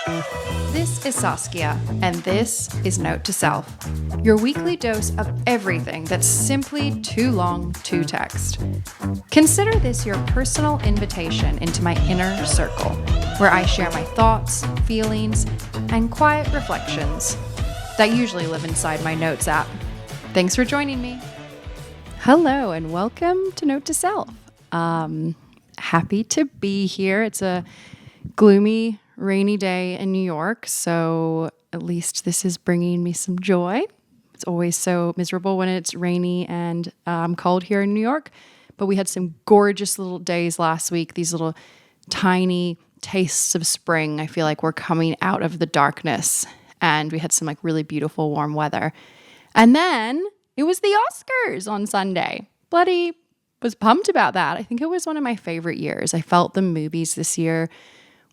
This is Saskia, and this is Note to Self, your weekly dose of everything that's simply too long to text. Consider this your personal invitation into my inner circle, where I share my thoughts, feelings, and quiet reflections that usually live inside my Notes app. Thanks for joining me. Hello, and welcome to Note to Self. Happy to be here. It's a gloomy, rainy day in New York, so at least this is bringing me some joy. It's always so miserable when it's rainy and cold here in New York, but we had some gorgeous little days last week, these little tiny tastes of spring. I feel like we're coming out of the darkness, and we had some like really beautiful warm weather. And then it was the Oscars on Sunday. Bloody was pumped about that. I think it was one of my favorite years. I felt the movies this year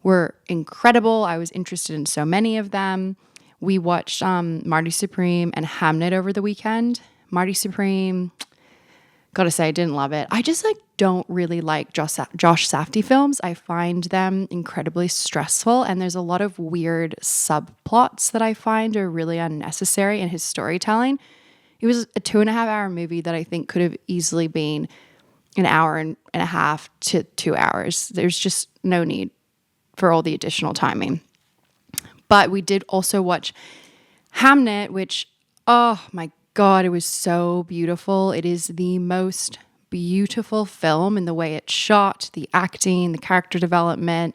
were incredible. I was interested in so many of them. We watched Marty Supreme and Hamnet over the weekend. Marty Supreme, gotta say, I didn't love it. I just don't really like Josh Safdie films. I find them incredibly stressful, and there's a lot of weird subplots that I find are really unnecessary in his storytelling. It was a 2.5-hour movie that I think could have easily been an hour and a half to 2 hours. There's just no need for all the additional timing. But we did also watch Hamnet, which, oh my God, it was so beautiful. It is the most beautiful film in the way it's shot, the acting, the character development,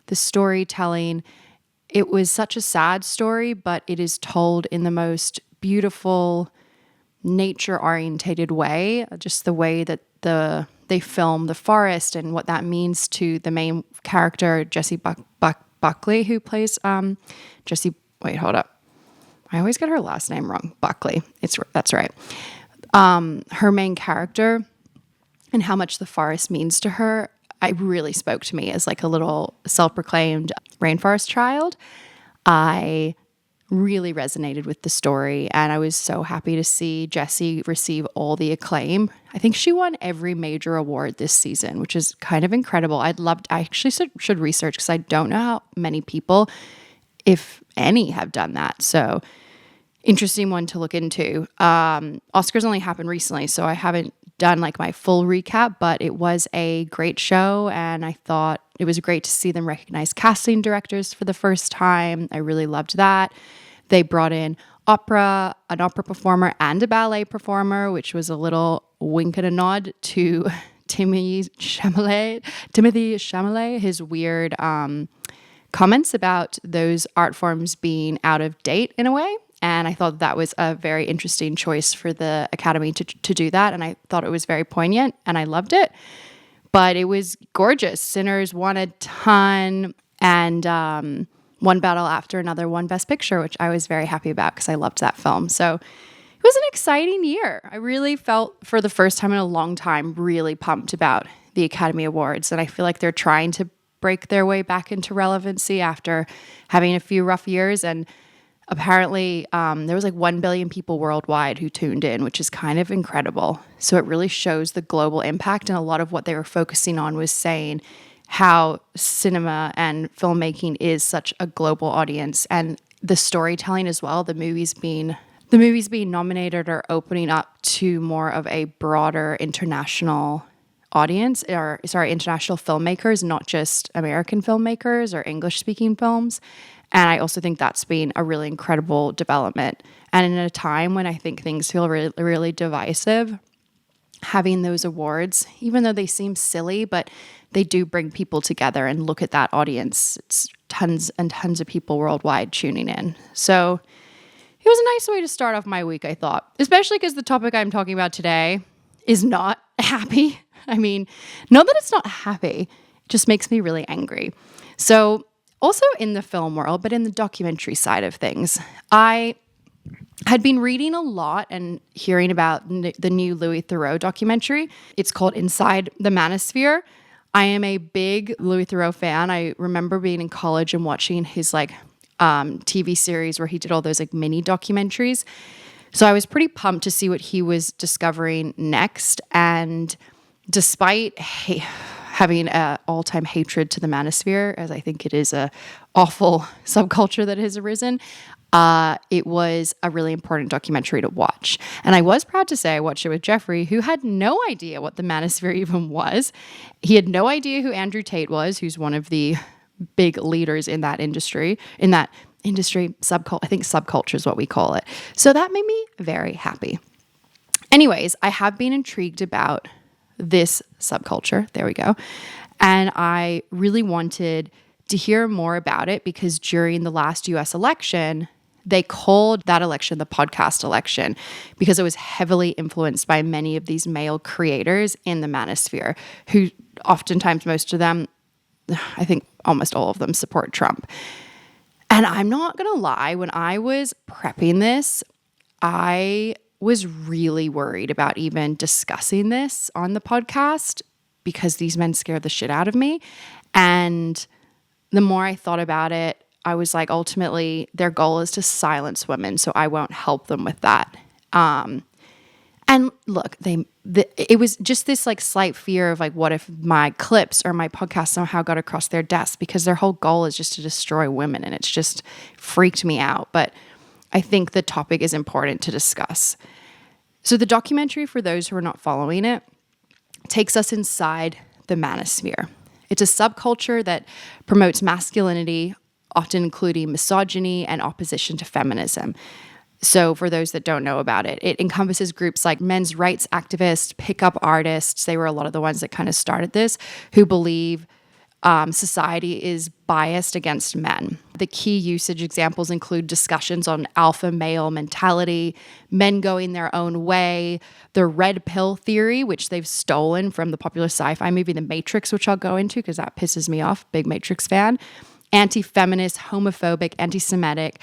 the storytelling. It was such a sad story, but it is told in the most beautiful, nature-orientated way. Just the way that they film the forest and what that means to the main character, Jessie Buckley, who plays Jessie. Wait, hold up. I always get her last name wrong. Buckley. That's right. Her main character and how much the forest means to her. It really spoke to me as like a little self-proclaimed rainforest child. I really resonated with the story, and I was so happy to see Jessie receive all the acclaim. I think she won every major award this season, which is kind of incredible. I actually should research because I don't know how many people, if any, have done that. So interesting one to look into. Oscars only happened recently, so I haven't done like my full recap, but it was a great show, and I thought it was great to see them recognize casting directors for the first time. I really loved that. They brought in an opera performer and a ballet performer, which was a little wink and a nod to Timothy Chalamet, his weird comments about those art forms being out of date in a way. And I thought that was a very interesting choice for the Academy to do that. And I thought it was very poignant, and I loved it. But it was gorgeous. Sinners won a ton, and one battle after another won Best Picture, which I was very happy about because I loved that film. So it was an exciting year. I really felt, for the first time in a long time, really pumped about the Academy Awards. And I feel like they're trying to break their way back into relevancy after having a few rough years. And apparently, there was like 1 billion people worldwide who tuned in, which is kind of incredible. So it really shows the global impact, and a lot of what they were focusing on was saying how cinema and filmmaking is such a global audience, and the storytelling as well. The movies being nominated are opening up to more of a broader international audience, international filmmakers, not just American filmmakers or English-speaking films. And I also think that's been a really incredible development. And in a time when I think things feel really, really divisive, having those awards, even though they seem silly, but they do bring people together, and look at that audience. It's tons and tons of people worldwide tuning in. So it was a nice way to start off my week, I thought, especially because the topic I'm talking about today is not happy. I mean, not that it's not happy, it just makes me really angry. So also in the film world, but in the documentary side of things, I had been reading a lot and hearing about the new Louis Theroux documentary. It's called Inside the Manosphere. I am a big Louis Theroux fan. I remember being in college and watching his TV series where he did all those mini documentaries. So I was pretty pumped to see what he was discovering next. And despite having an all-time hatred to the Manosphere, as I think it is a awful subculture that has arisen, it was a really important documentary to watch. And I was proud to say I watched it with Jeffrey, who had no idea what the Manosphere even was. He had no idea who Andrew Tate was, who's one of the big leaders in that industry, subculture. I think subculture is what we call it. So that made me very happy. Anyways, I have been intrigued about this subculture. There we go. And I really wanted to hear more about it because during the last US election, they called that election the podcast election because it was heavily influenced by many of these male creators in the Manosphere, who oftentimes, most of them, I think almost all of them, support Trump. And I'm not going to lie, when I was prepping this, I was really worried about even discussing this on the podcast because these men scared the shit out of me. And the more I thought about it, I was like, ultimately, their goal is to silence women, so I won't help them with that. And look, it was just this like slight fear of like, what if my clips or my podcast somehow got across their desk, because their whole goal is just to destroy women, and it's just freaked me out. But I think the topic is important to discuss. So the documentary, for those who are not following it, takes us inside the Manosphere. It's a subculture that promotes masculinity, often including misogyny and opposition to feminism. So for those that don't know about it, it encompasses groups like men's rights activists, pickup artists. They were a lot of the ones that kind of started this, who believe society is biased against men. The key usage examples include discussions on alpha male mentality, men going their own way, the red pill theory, which they've stolen from the popular sci-fi movie The Matrix, which I'll go into because that pisses me off, big Matrix fan, anti-feminist, homophobic, anti-Semitic.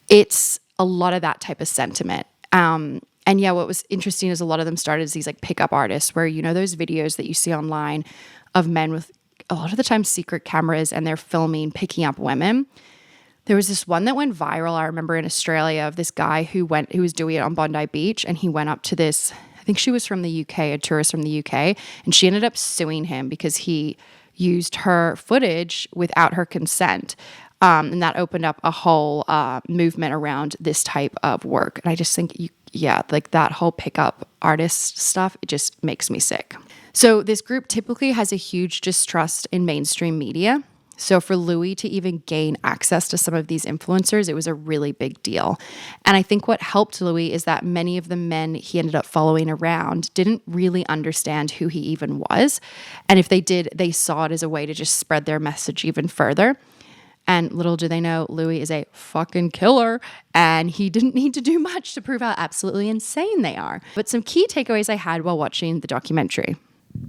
It's a lot of that type of sentiment. And yeah, what was interesting is a lot of them started as these like pickup artists where, you know, those videos that you see online of men with a lot of the time secret cameras and they're filming, picking up women. There was this one that went viral, I remember, in Australia, of this guy who was doing it on Bondi Beach, and he went up to this, I think she was from the UK, a tourist from the UK, and she ended up suing him because he used her footage without her consent. And that opened up a whole movement around this type of work. And I just think, like that whole pickup artist stuff, it just makes me sick. So this group typically has a huge distrust in mainstream media. So for Louis to even gain access to some of these influencers, it was a really big deal. And I think what helped Louis is that many of the men he ended up following around didn't really understand who he even was. And if they did, they saw it as a way to just spread their message even further. And little do they know, Louis is a fucking killer, and he didn't need to do much to prove how absolutely insane they are. But some key takeaways I had while watching the documentary.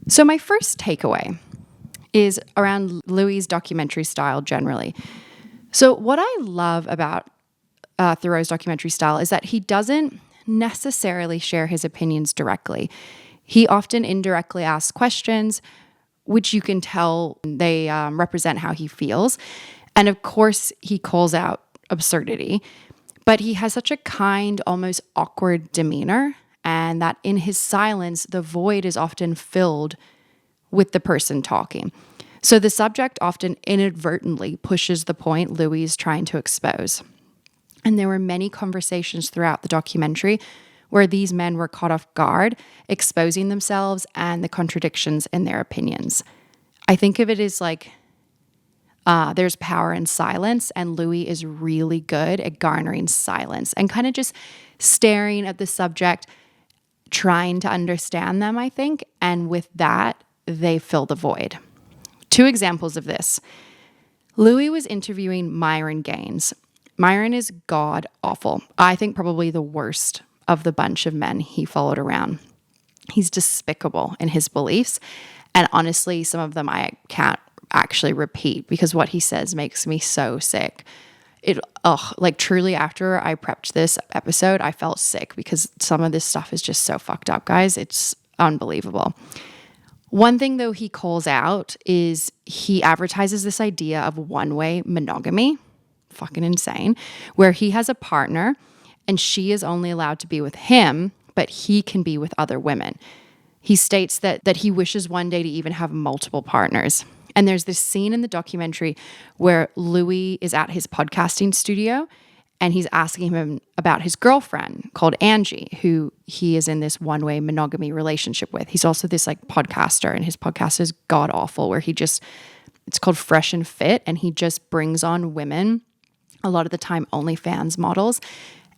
So my first takeaway is around Louis' documentary style generally. So what I love about Theroux's documentary style is that he doesn't necessarily share his opinions directly. He often indirectly asks questions, which you can tell they represent how he feels. And of course, he calls out absurdity, but he has such a kind, almost awkward demeanor, and that in his silence, the void is often filled with the person talking. So the subject often inadvertently pushes the point Louis is trying to expose. And there were many conversations throughout the documentary where these men were caught off guard, exposing themselves and the contradictions in their opinions. I think of it as like, there's power in silence, and Louis is really good at garnering silence and kind of just staring at the subject, trying to understand them, I think. And with that, they fill the void. 2 examples of this. Louis was interviewing Myron Gaines. Myron is god awful. I think probably the worst of the bunch of men he followed around. He's despicable in his beliefs. And honestly, some of them I can't actually repeat because what he says makes me so sick. Truly after I prepped this episode, I felt sick because some of this stuff is just so fucked up, guys. It's unbelievable. One thing though he calls out is he advertises this idea of one-way monogamy, fucking insane, where he has a partner and she is only allowed to be with him, but he can be with other women. He states that he wishes one day to even have multiple partners. And there's this scene in the documentary where Louis is at his podcasting studio and he's asking him about his girlfriend called Angie, who he is in this one-way monogamy relationship with. He's also this like podcaster, and his podcast is god awful, where it's called Fresh and Fit, and he just brings on women, a lot of the time OnlyFans models,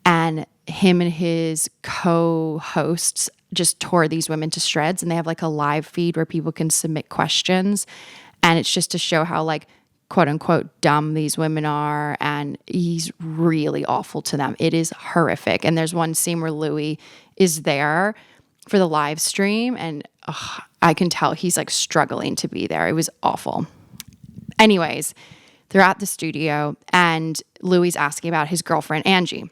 and him and his co-hosts just tore these women to shreds, and they have like a live feed where people can submit questions, and it's just to show how like quote unquote dumb these women are, and he's really awful to them. It is horrific. And there's one scene where Louis is there for the live stream, and I can tell he's like struggling to be there. It was awful. Anyways, they're at the studio and Louis asking about his girlfriend Angie.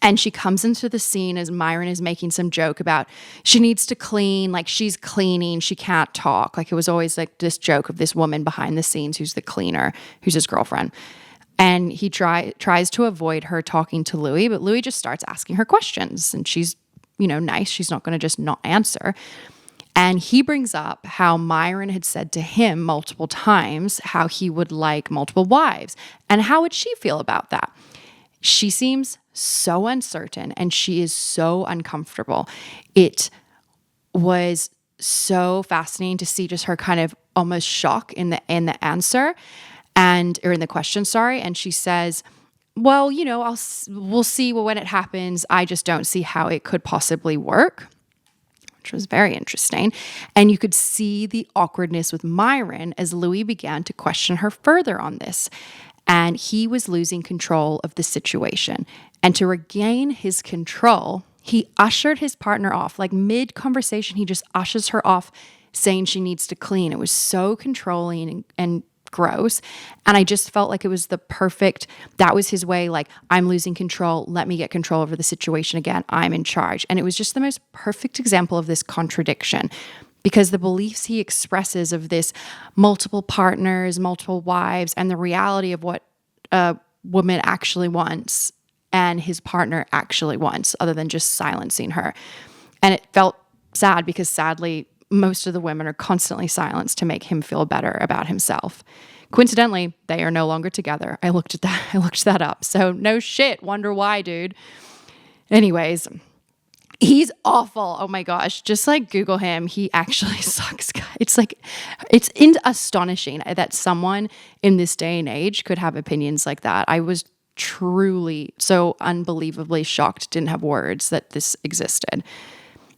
And she comes into the scene as Myron is making some joke about she needs to clean, like she's cleaning, she can't talk. Like it was always like this joke of this woman behind the scenes who's the cleaner, who's his girlfriend. And he tries to avoid her talking to Louis, but Louis just starts asking her questions. And she's, nice. She's not going to just not answer. And he brings up how Myron had said to him multiple times how he would like multiple wives. And how would she feel about that? She seems so uncertain and she is so uncomfortable. It was so fascinating to see just her kind of almost shock in the answer or in the question, sorry. And she says, well, we'll see when it happens. I just don't see how it could possibly work, which was very interesting. And you could see the awkwardness with Myron as Louis began to question her further on this. And he was losing control of the situation. And to regain his control, he ushered his partner off. Like mid-conversation, he just ushers her off, saying she needs to clean. It was so controlling and gross. And I just felt like it was that was his way, like, I'm losing control. Let me get control over the situation again. I'm in charge. And it was just the most perfect example of this contradiction. Because the beliefs he expresses of this multiple partners, multiple wives, and the reality of what a woman actually wants and his partner actually wants, other than just silencing her. And it felt sad because sadly, most of the women are constantly silenced to make him feel better about himself. Coincidentally, they are no longer together. I looked that up. So no shit. Wonder why, dude. Anyways, he's awful. Oh my gosh. Just like Google him. He actually sucks. It's astonishing that someone in this day and age could have opinions like that. I was truly so unbelievably shocked, didn't have words that this existed.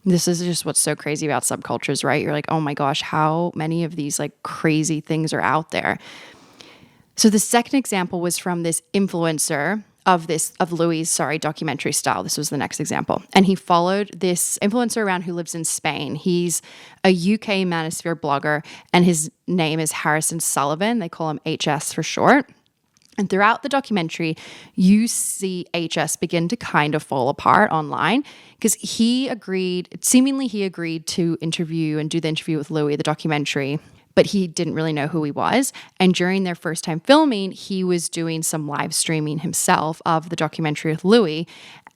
This is just what's so crazy about subcultures, right? You're like, oh my gosh, how many of these like crazy things are out there? So the second example was from this influencer of Louis' documentary style. This was the next example. And he followed this influencer around who lives in Spain. He's a UK Manosphere blogger, and his name is Harrison Sullivan. They call him HS for short. And throughout the documentary, you see HS begin to kind of fall apart online because he agreed to interview and do the interview with Louis, the documentary, but he didn't really know who he was. And during their first time filming, he was doing some live streaming himself of the documentary with Louis.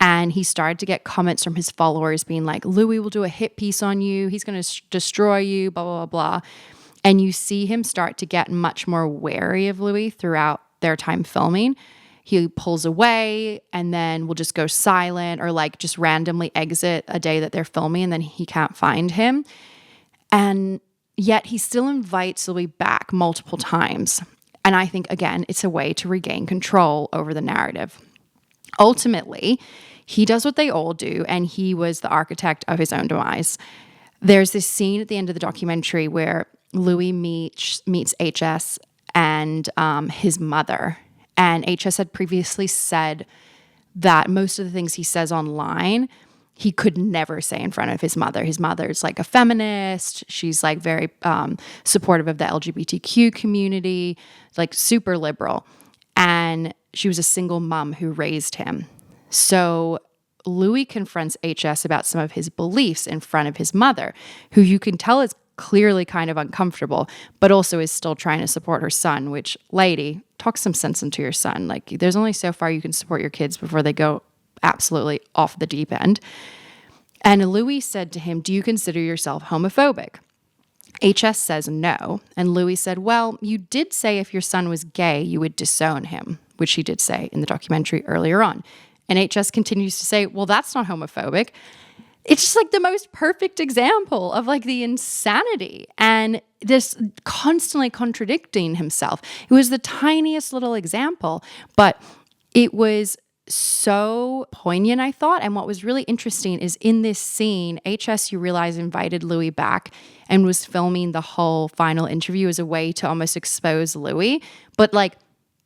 And he started to get comments from his followers being like, Louis will do a hit piece on you. He's going to destroy you, blah, blah, blah, blah. And you see him start to get much more wary of Louis throughout their time filming. He pulls away and then will just go silent or like just randomly exit a day that they're filming and then he can't find him. And yet he still invites Louis back multiple times. And I think, again, it's a way to regain control over the narrative. Ultimately, he does what they all do, and he was the architect of his own demise. There's this scene at the end of the documentary where Louis meets HS and his mother. And HS had previously said that most of the things he says online, he could never say in front of his mother. His mother's like a feminist. She's like very supportive of the LGBTQ community, like super liberal. And she was a single mom who raised him. So Louis confronts HS about some of his beliefs in front of his mother, who you can tell is clearly kind of uncomfortable, but also is still trying to support her son, which, lady, talk some sense into your son. Like, there's only so far you can support your kids before they go absolutely off the deep end. And Louis said to him, "Do you consider yourself homophobic?" HS says no. And Louis said, "Well, you did say if your son was gay, you would disown him," which he did say in the documentary earlier on. And HS continues to say, "Well, that's not homophobic." It's just like the most perfect example of like the insanity and this constantly contradicting himself. It was the tiniest little example, but it was so poignant, I thought. And what was really interesting is in this scene, HS, you realize, invited Louis back and was filming the whole final interview as a way to almost expose Louis. But like,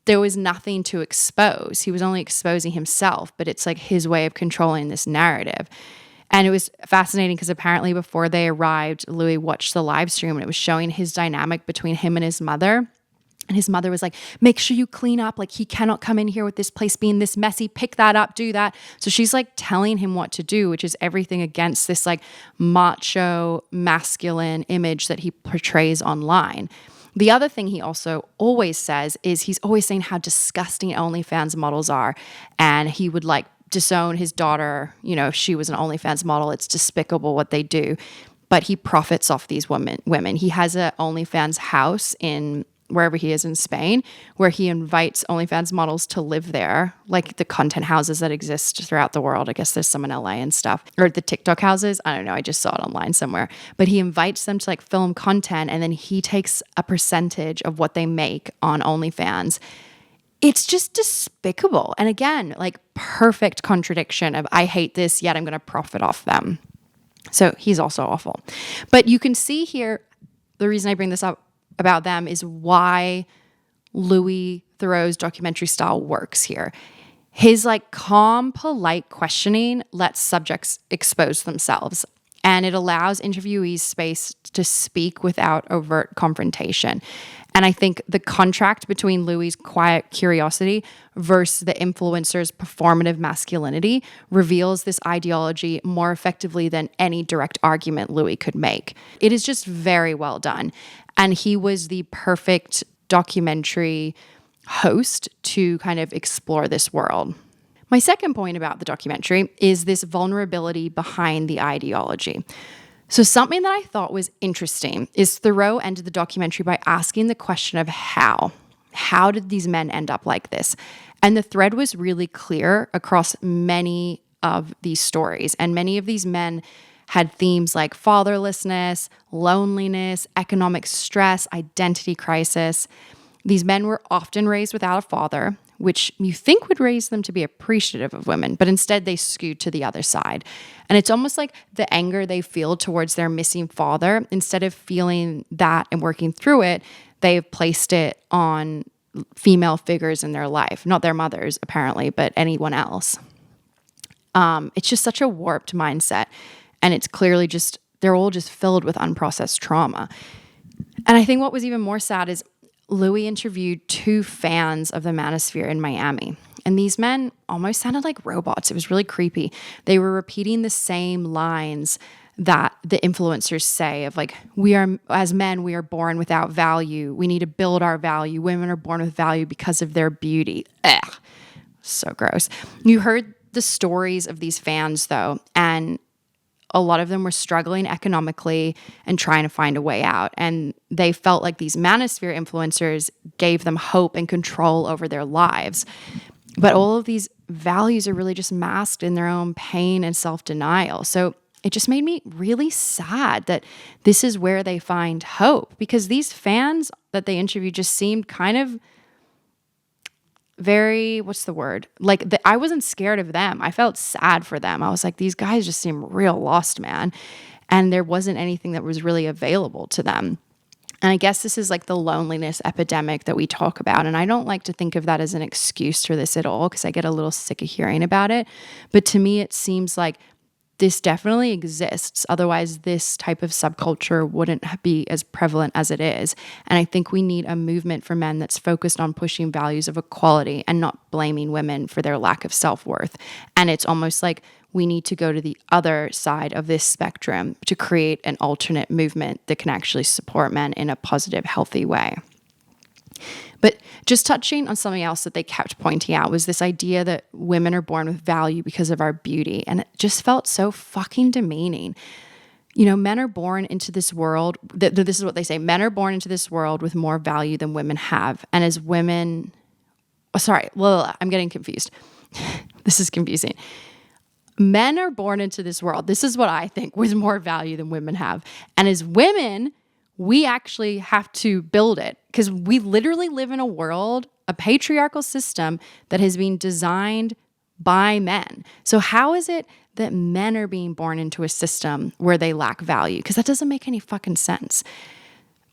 there was nothing to expose. He was only exposing himself, but it's like his way of controlling this narrative. And it was fascinating because apparently before they arrived, Louis watched the live stream and it was showing his dynamic between him and his mother. And his mother was like, "Make sure you clean up. Like, he cannot come in here with this place being this messy. Pick that up, do that." So she's like telling him what to do, which is everything against this like macho, masculine image that he portrays online. The other thing he also always says is he's always saying how disgusting OnlyFans models are. And he would like disown his daughter, you know, if she was an OnlyFans model. It's despicable what they do. But he profits off these women. He has a OnlyFans house in wherever he is in Spain, where he invites OnlyFans models to live there, like the content houses that exist throughout the world. I guess there's some in LA and stuff, or the TikTok houses. I don't know. I just saw it online somewhere. But he invites them to like film content, and then he takes a percentage of what they make on OnlyFans. It's just despicable. And again, like perfect contradiction of I hate this, yet I'm going to profit off them. So he's also awful. But you can see here, the reason I bring this up about them is why Louis Theroux's documentary style works here. His like calm, polite questioning lets subjects expose themselves, and it allows interviewees space to speak without overt confrontation. And I think the contrast between Louis's quiet curiosity versus the influencer's performative masculinity reveals this ideology more effectively than any direct argument Louis could make. It is just very well done. And he was the perfect documentary host to kind of explore this world. My second point about the documentary is this vulnerability behind the ideology. So something that I thought was interesting is Theroux ended the documentary by asking the question of how. How did these men end up like this? And the thread was really clear across many of these stories. And many of these men had themes like fatherlessness, loneliness, economic stress, identity crisis. These men were often raised without a father, which you think would raise them to be appreciative of women, but instead they skewed to the other side. And it's almost like the anger they feel towards their missing father, instead of feeling that and working through it, they've placed it on female figures in their life, not their mothers apparently, but anyone else. It's just such a warped mindset. And it's clearly just, they're all just filled with unprocessed trauma. And I think what was even more sad is Louis interviewed 2 fans of the Manosphere in Miami. And these men almost sounded like robots. It was really creepy. They were repeating the same lines that the influencers say of like, we are, as men, we are born without value. We need to build our value. Women are born with value because of their beauty. Ugh, so gross. You heard the stories of these fans though, and a lot of them were struggling economically and trying to find a way out. And they felt like these Manosphere influencers gave them hope and control over their lives. But all of these values are really just masked in their own pain and self-denial. So it just made me really sad that this is where they find hope, because these fans that they interviewed just seemed kind of very, what's the word? Like, I wasn't scared of them. I felt sad for them. I was like, these guys just seem real lost, man. And there wasn't anything that was really available to them. And I guess this is like the loneliness epidemic that we talk about. And I don't like to think of that as an excuse for this at all, because I get a little sick of hearing about it. But to me, it seems like this definitely exists. Otherwise, this type of subculture wouldn't be as prevalent as it is. And I think we need a movement for men that's focused on pushing values of equality and not blaming women for their lack of self-worth. And it's almost like we need to go to the other side of this spectrum to create an alternate movement that can actually support men in a positive, healthy way. But Just touching on something else that they kept pointing out was this idea that women are born with value because of our beauty. And it just felt so fucking demeaning. Men are born into this world. This is what they say. Men are born into this world with more value than women have. And as women, I'm getting confused. This is confusing. Men are born into this world. This is what I think, with more value than women have. And as women, we actually have to build it, because we literally live in a world, a patriarchal system that has been designed by men. So how is it that men are being born into a system where they lack value? Because that doesn't make any fucking sense.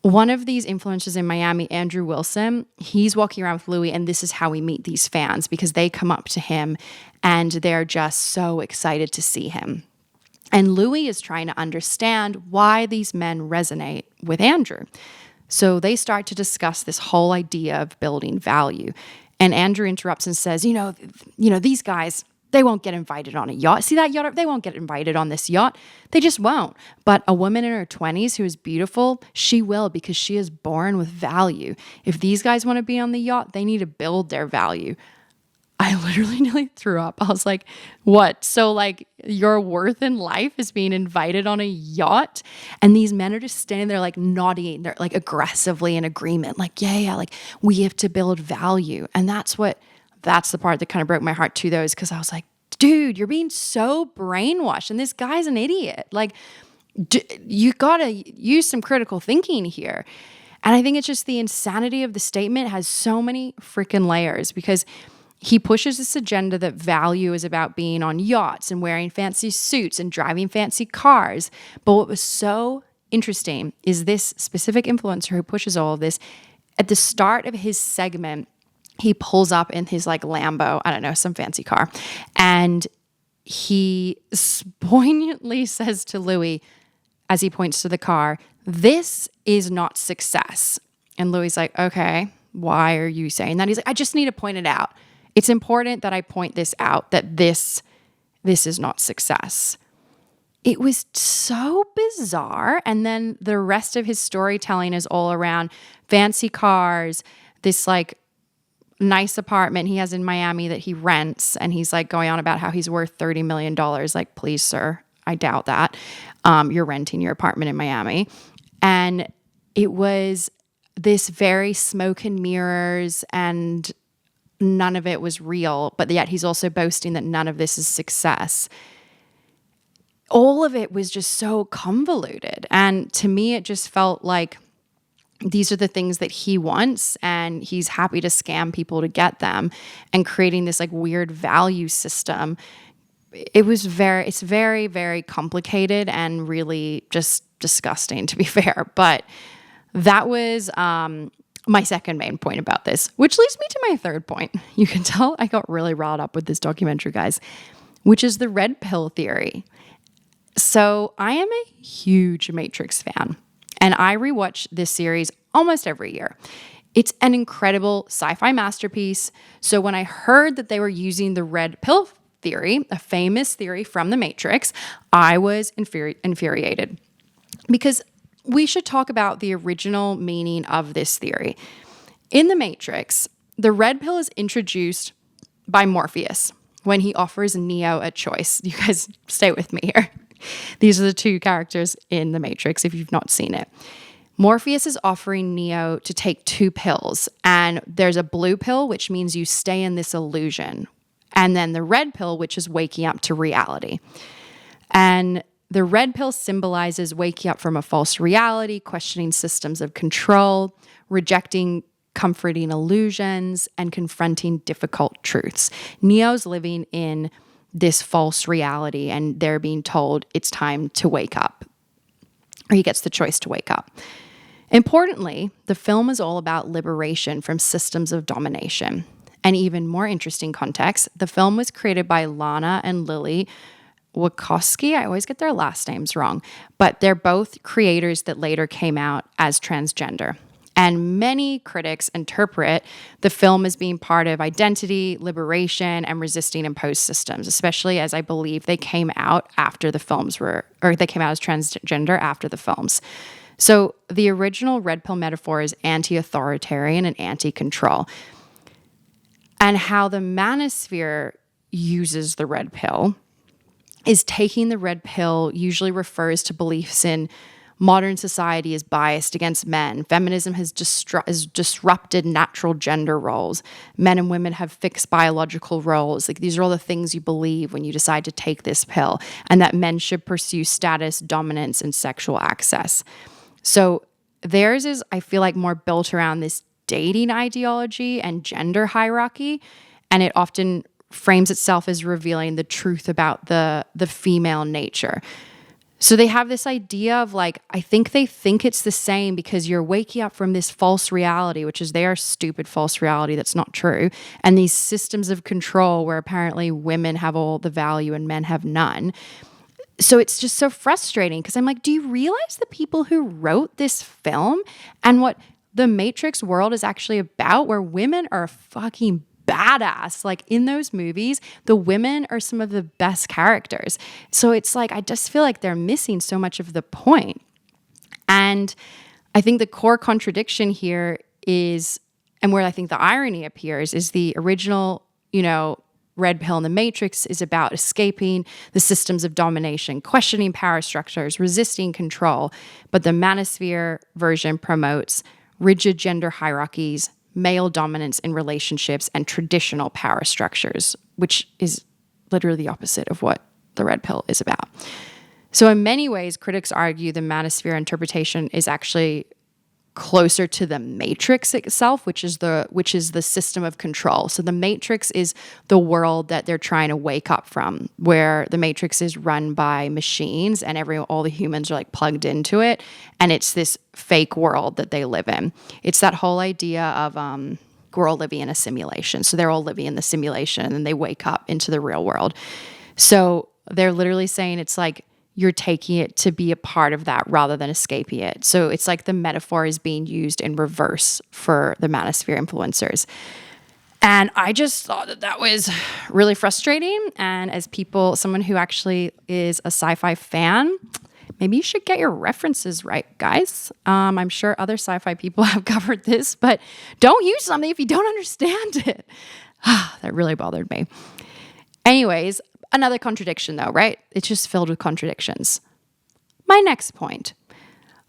One of these influencers in Miami, Andrew Wilson, he's walking around with Louis, and this is how we meet these fans, because they come up to him and they're just so excited to see him. And Louis is trying to understand why these men resonate with Andrew. So they start to discuss this whole idea of building value. And Andrew interrupts and says, these guys, they won't get invited on a yacht. See that yacht? They won't get invited on this yacht. They just won't. But a woman in her 20s who is beautiful, she will, because she is born with value. If these guys want to be on the yacht, they need to build their value. I literally nearly threw up. I was like, what? So like your worth in life is being invited on a yacht? And these men are just standing there like nodding. They're like aggressively in agreement. Like, yeah, like we have to build value. And that's the part that kind of broke my heart too, though, is because I was like, dude, you're being so brainwashed and this guy's an idiot. Like, you got to use some critical thinking here. And I think it's just the insanity of the statement has so many freaking layers, because he pushes this agenda that value is about being on yachts and wearing fancy suits and driving fancy cars. But what was so interesting is this specific influencer who pushes all of this, at the start of his segment, he pulls up in his like Lambo, I don't know, some fancy car. And he poignantly says to Louis, as he points to the car, "This is not success." And Louis like, "Okay, why are you saying that?" He's like, "I just need to point it out. It's important that I point this out, that this is not success." It was so bizarre. And then the rest of his storytelling is all around fancy cars, this like nice apartment he has in Miami that he rents. And he's like going on about how he's worth $30 million. Like, please, sir, I doubt that. You're renting your apartment in Miami. And it was this very smoke and mirrors, and none of it was real, but yet he's also boasting that none of this is success. All of it was just so convoluted. And to me, it just felt like these are the things that he wants, and he's happy to scam people to get them, and creating this like weird value system. It's very, very complicated and really just disgusting, to be fair. But that was my second main point about this, which leads me to my third point. You can tell I got really riled up with this documentary, guys, which is the red pill theory. So I am a huge Matrix fan, and I rewatch this series almost every year. It's an incredible sci-fi masterpiece. So when I heard that they were using the red pill theory, a famous theory from the Matrix, I was infuriated, because we should talk about the original meaning of this theory. In the Matrix, the red pill is introduced by Morpheus when he offers Neo a choice. You guys stay with me here. These are the two characters in the Matrix, if you've not seen it. Morpheus is offering Neo to take 2 pills, and there's a blue pill, which means you stay in this illusion, and then the red pill, which is waking up to reality. And the red pill symbolizes waking up from a false reality, questioning systems of control, rejecting comforting illusions, and confronting difficult truths. Neo's living in this false reality, and they're being told it's time to wake up, or he gets the choice to wake up. Importantly, the film is all about liberation from systems of domination. And even more interesting context, the film was created by Lana and Lily Wachowski. I always get their last names wrong, but they're both creators that later came out as transgender. And many critics interpret the film as being part of identity, liberation, and resisting imposed systems, especially as I believe they came out after the films they came out as transgender after the films. So the original red pill metaphor is anti-authoritarian and anti-control. And how the Manosphere uses the red pill is taking the red pill usually refers to beliefs in modern society is biased against men. Feminism has disrupted natural gender roles. Men and women have fixed biological roles. Like, these are all the things you believe when you decide to take this pill, and that men should pursue status, dominance, and sexual access. So theirs is, I feel like, more built around this dating ideology and gender hierarchy, and it often frames itself as revealing the truth about the female nature. So they have this idea of like, I think they think it's the same because you're waking up from this false reality, which is their stupid false reality that's not true, and these systems of control where apparently women have all the value and men have none. So it's just so frustrating because I'm like, do you realize the people who wrote this film and what the Matrix world is actually about, where women are fucking badass? Like, in those movies, the women are some of the best characters. So it's like, I just feel like they're missing so much of the point. And I think the core contradiction here is, and where I think the irony appears, is the original, red pill in the Matrix is about escaping the systems of domination, questioning power structures, resisting control. But the Manosphere version promotes rigid gender hierarchies, male dominance in relationships, and traditional power structures, which is literally the opposite of what the red pill is about. So in many ways, critics argue the Manosphere interpretation is actually closer to the Matrix itself, which is the system of control. So the Matrix is the world that they're trying to wake up from, where the Matrix is run by machines and all the humans are like plugged into it, and it's this fake world that they live in. It's that whole idea of we're all living in a simulation. So they're all living in the simulation, and then they wake up into the real world. So they're literally saying it's like you're taking it to be a part of that rather than escaping it. So it's like the metaphor is being used in reverse for the Manosphere influencers. And I just thought that was really frustrating. And as someone who actually is a sci-fi fan, maybe you should get your references right, guys. I'm sure other sci-fi people have covered this, but don't use something if you don't understand it. That really bothered me. Anyways, another contradiction though, right? It's just filled with contradictions. My next point,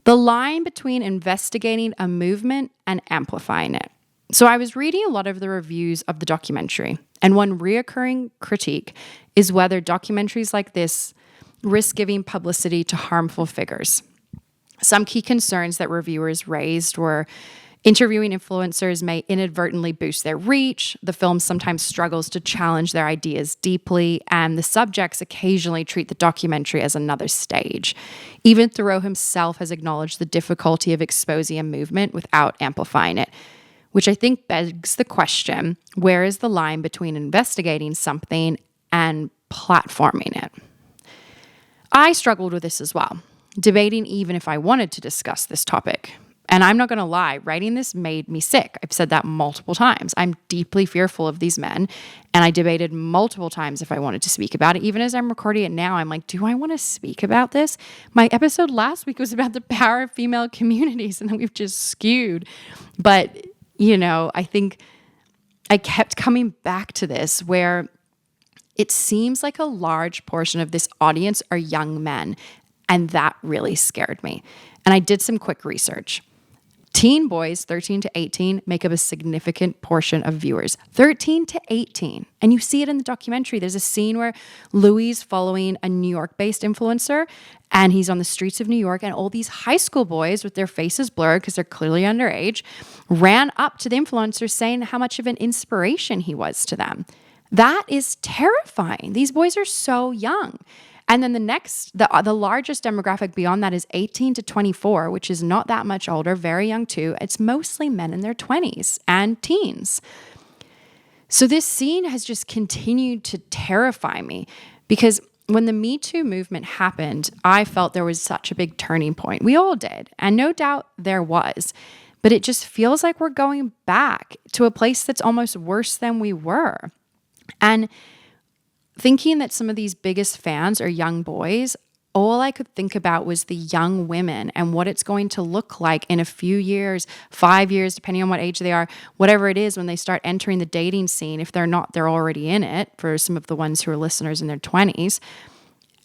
the line between investigating a movement and amplifying it. So I was reading a lot of the reviews of the documentary, and one reoccurring critique is whether documentaries like this risk giving publicity to harmful figures. Some key concerns that reviewers raised were interviewing influencers may inadvertently boost their reach. The film sometimes struggles to challenge their ideas deeply, and the subjects occasionally treat the documentary as another stage. Even Theroux himself has acknowledged the difficulty of exposing a movement without amplifying it, which I think begs the question, where is the line between investigating something and platforming it? I struggled with this as well, debating even if I wanted to discuss this topic. And I'm not going to lie, writing this made me sick. I've said that multiple times. I'm deeply fearful of these men. And I debated multiple times if I wanted to speak about it. Even as I'm recording it now, I'm like, do I want to speak about this? My episode last week was about the power of female communities, and then we've just skewed. But, I think I kept coming back to this, where it seems like a large portion of this audience are young men. And that really scared me. And I did some quick research. Teen boys, 13 to 18, make up a significant portion of viewers. 13 to 18. And you see it in the documentary. There's a scene where Louis is following a New York-based influencer, and he's on the streets of New York, and all these high school boys with their faces blurred because they're clearly underage ran up to the influencer saying how much of an inspiration he was to them. That is terrifying. These boys are so young. And then the largest demographic beyond that is 18 to 24, which is not that much older, very young too. It's mostly men in their 20s and teens. So this scene has just continued to terrify me, because when the Me Too movement happened, I felt there was such a big turning point. We all did, and no doubt there was. But it just feels like we're going back to a place that's almost worse than we were. And thinking that some of these biggest fans are young boys all I could think about was the young women and what it's going to look like in a few years, 5 years, depending on what age they are, whatever it is, when they start entering the dating scene. If they're not, they're already in it, for some of the ones who are listeners in their 20s.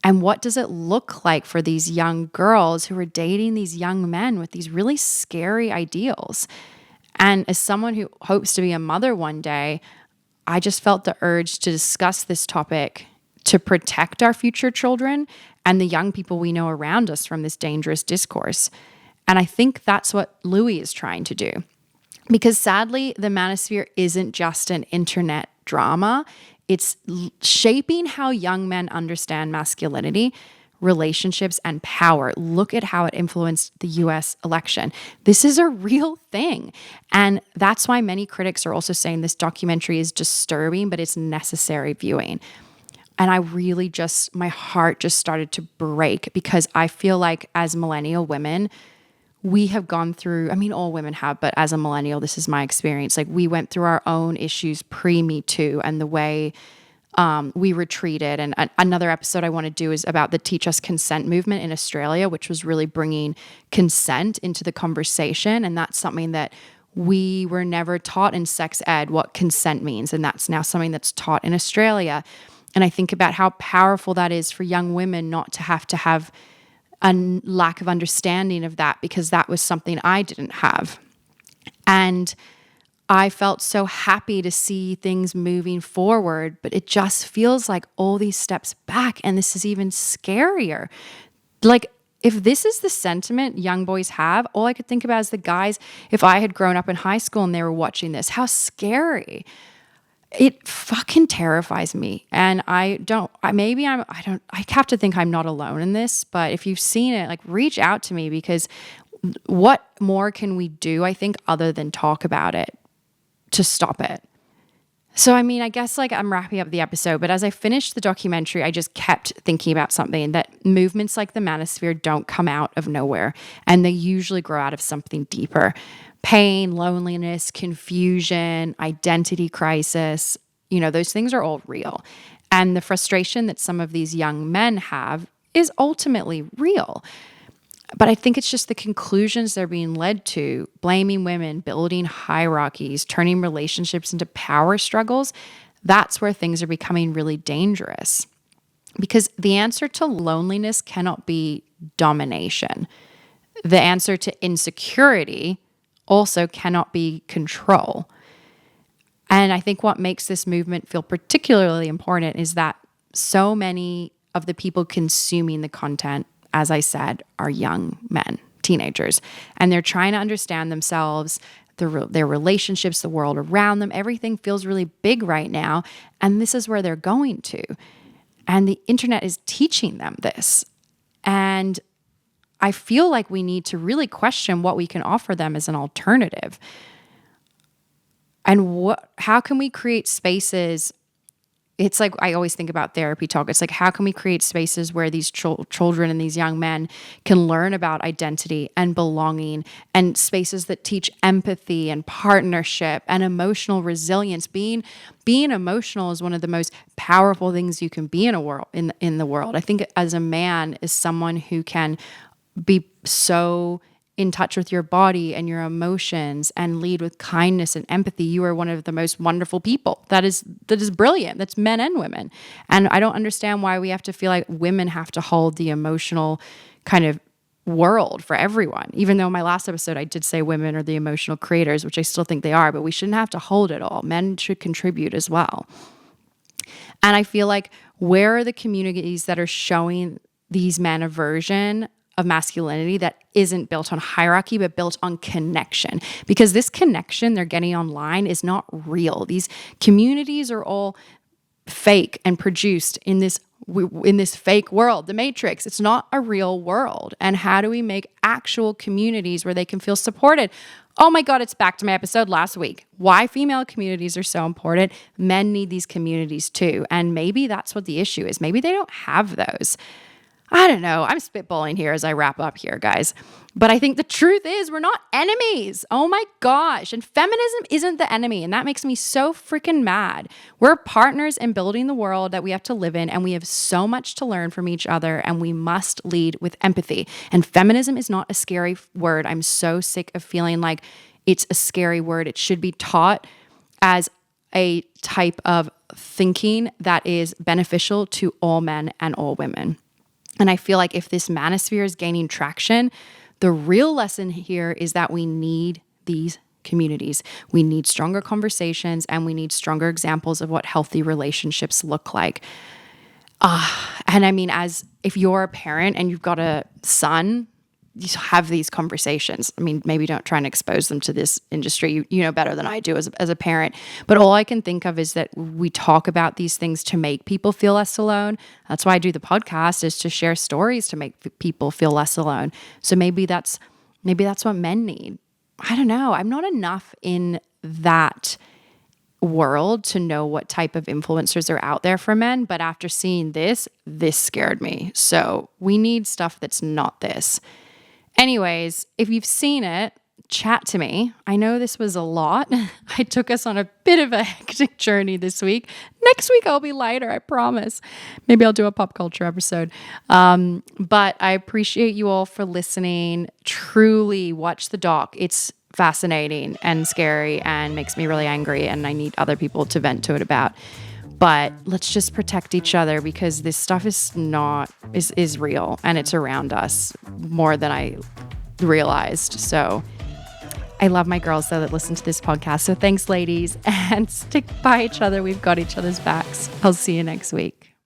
And what does it look like for these young girls who are dating these young men with these really scary ideals? And as someone who hopes to be a mother one day, I just felt the urge to discuss this topic to protect our future children and the young people we know around us from this dangerous discourse. And I think that's what Louis is trying to do. Because sadly, the Manosphere isn't just an internet drama. It's shaping how young men understand masculinity, relationships, and power. Look at how it influenced the US election. This is a real thing. And that's why many critics are also saying this documentary is disturbing, but it's necessary viewing. And I really just, my heart just started to break, because I feel like as millennial women, we have gone through, I mean, all women have, but as a millennial, this is my experience. Like, we went through our own issues pre-Me Too and the way we were treated. And another episode I want to do is about the Teach Us Consent movement in Australia, which was really bringing consent into the conversation. And that's something that we were never taught in sex ed, what consent means. And that's now something that's taught in Australia. And I think about how powerful that is for young women not to have a lack of understanding of that, because that was something I didn't have. And I felt so happy to see things moving forward, but it just feels like all these steps back, and this is even scarier. Like, if this is the sentiment young boys have, all I could think about is the guys, if I had grown up in high school and they were watching this, how scary. It fucking terrifies me. And I have to think I'm not alone in this, but if you've seen it, like, reach out to me, because what more can we do, I think, other than talk about it to stop it? So, I mean, I guess, like, I'm wrapping up the episode, but as I finished the documentary, I just kept thinking about something, that movements like the Manosphere don't come out of nowhere, and they usually grow out of something deeper. Pain, loneliness, confusion, identity crisis, those things are all real. And the frustration that some of these young men have is ultimately real. But I think it's just the conclusions they're being led to, blaming women, building hierarchies, turning relationships into power struggles. That's where things are becoming really dangerous. Because the answer to loneliness cannot be domination. The answer to insecurity also cannot be control. And I think what makes this movement feel particularly important is that so many of the people consuming the content, as I said, are young men, teenagers, and they're trying to understand themselves, their relationships, the world around them. Everything feels really big right now, and this is where they're going to. And the internet is teaching them this. And I feel like we need to really question what we can offer them as an alternative. And how can we create spaces? It's like, I always think about therapy talk. It's like, how can we create spaces where these children and these young men can learn about identity and belonging, and spaces that teach empathy and partnership and emotional resilience? Being emotional is one of the most powerful things you can be in the world. I think as a man, is someone who can be so in touch with your body and your emotions and lead with kindness and empathy. You are one of the most wonderful people. That is brilliant. That's men and women. And I don't understand why we have to feel like women have to hold the emotional kind of world for everyone. Even though in my last episode I did say women are the emotional creators, which I still think they are, but we shouldn't have to hold it all. Men should contribute as well. And I feel like, where are the communities that are showing these men a version of masculinity that isn't built on hierarchy, but built on connection? Because this connection they're getting online is not real. These communities are all fake and produced in this fake world, the Matrix. It's not a real world. And how do we make actual communities where they can feel supported? Oh my God, it's back to my episode last week. Why female communities are so important. Men need these communities too. And maybe that's what the issue is. Maybe they don't have those. I don't know. I'm spitballing here as I wrap up here, guys. But I think the truth is we're not enemies. Oh my gosh. And feminism isn't the enemy. And that makes me so freaking mad. We're partners in building the world that we have to live in. And we have so much to learn from each other. And we must lead with empathy. And feminism is not a scary word. I'm so sick of feeling like it's a scary word. It should be taught as a type of thinking that is beneficial to all men and all women. And I feel like if this manosphere is gaining traction, the real lesson here is that we need these communities. We need stronger conversations and we need stronger examples of what healthy relationships look like. And I mean, as if you're a parent and you've got a son, you have these conversations. I mean, maybe don't try and expose them to this industry. You know better than I do as a parent. But all I can think of is that we talk about these things to make people feel less alone. That's why I do the podcast, is to share stories to make people feel less alone. So maybe that's what men need. I don't know. I'm not enough in that world to know what type of influencers are out there for men. But after seeing this scared me. So we need stuff that's not this. Anyways, if you've seen it, chat to me. I know this was a lot. I took us on a bit of a hectic journey this week. Next week, I'll be lighter, I promise. Maybe I'll do a pop culture episode. But I appreciate you all for listening. Truly watch the doc. It's fascinating and scary and makes me really angry, and I need other people to vent to it about. But let's just protect each other, because this stuff is real and it's around us more than I realized. So I love my girls though that listen to this podcast. So thanks, ladies, and stick by each other. We've got each other's backs. I'll see you next week.